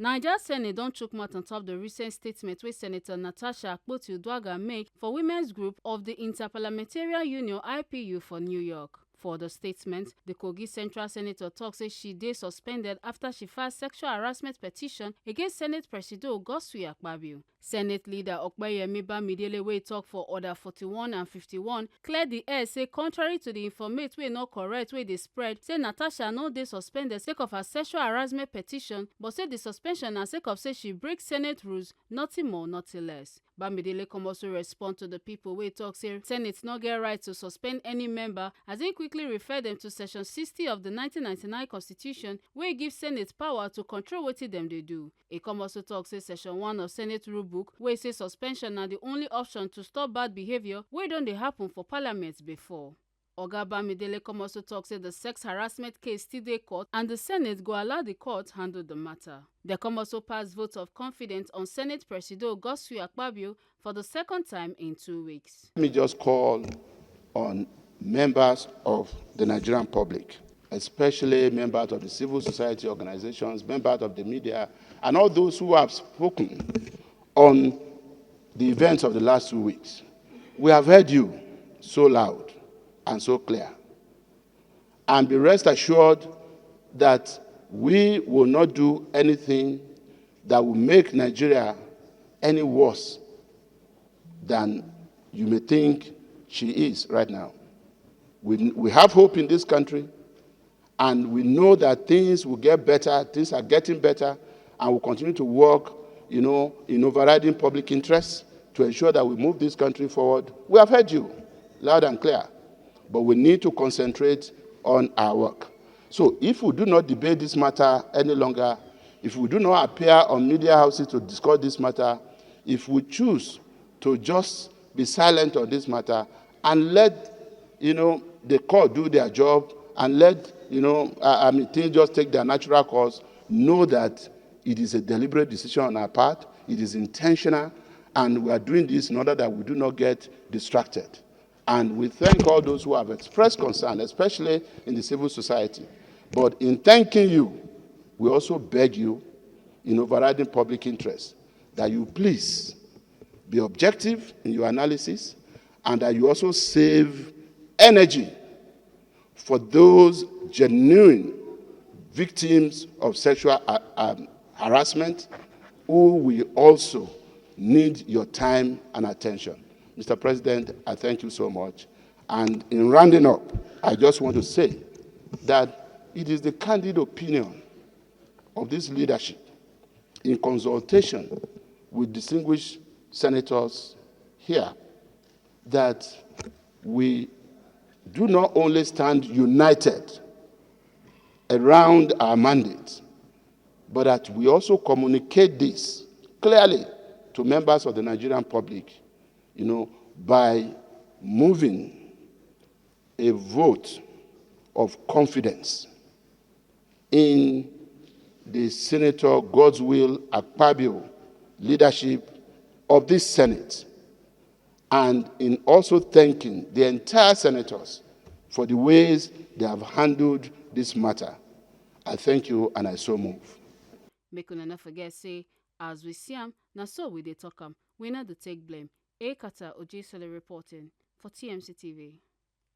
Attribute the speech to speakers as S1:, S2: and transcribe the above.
S1: Niger Senate don't chook mouth on top the recent statement where Senator Natasha Akpabio make for Women's Group of the Interparliamentary Union IPU for New York. For the statement, the Kogi Central Senator talks say she dey suspended after she filed sexual harassment petition against Senate President Akpabio. Senate leader Akpabio Bamidele wey talk for Order 41 and 51 clear the air say contrary to the informate wey not correct wey dey spread, say Natasha no dey suspended sake of her sexual harassment petition, but say the suspension na sake of say she break Senate rules, nothing more, nothing less. Bamidele come also respond to the people wey talk say Senate no get right to suspend any member, as he quickly refer them to Section 60 of the 1999 Constitution wey give Senate power to control wetin dem dey do. He come also talk say Section 1 of Senate Rule Book wey say suspension na the only option to stop bad behavior wey don dey happen for Parliament before. Oga Bamidele come also talk say the sex harassment case still dey court and the Senate go allow the court handle the matter. They come also pass vote of confidence on Senate President Akpabio for the second time in 2 weeks.
S2: Let me just call on members of the Nigerian public, especially members of the civil society organizations, members of the media, and all those who have spoken on the events of the last 2 weeks. We have heard you so loud and so clear. And be rest assured that we will not do anything that will make Nigeria any worse than you may think she is right now. We have hope in this country, and we know that things will get better, things are getting better, and we'll continue to work, in overriding public interests to ensure that we move this country forward. We have heard you loud and clear, but we need to concentrate on our work. So if we do not debate this matter any longer, if we do not appear on media houses to discuss this matter, if we choose to just be silent on this matter and let, the court do their job and let, things just take their natural course, know that it is a deliberate decision on our part, it is intentional, and we are doing this in order that we do not get distracted. And we thank all those who have expressed concern, especially in the civil society. But in thanking you, we also beg you, in overriding public interest, that you please be objective in your analysis and that you also save energy for those genuine victims of sexual harassment who will also need your time and attention. Mr. President, I thank you so much. And in rounding up, I just want to say that it is the candid opinion of this leadership, in consultation with distinguished senators here, that we do not only stand united around our mandate, but that we also communicate this clearly to members of the Nigerian public, by moving a vote of confidence in the Senator Godswill Akpabio leadership of this Senate, and in also thanking the entire senators for the ways they have handled this matter. I thank you, and I so move.
S1: Make una not forget say, as we see am, na so we dey talk am. We not dey take blame. Kata Ojesele reporting for TMC TV.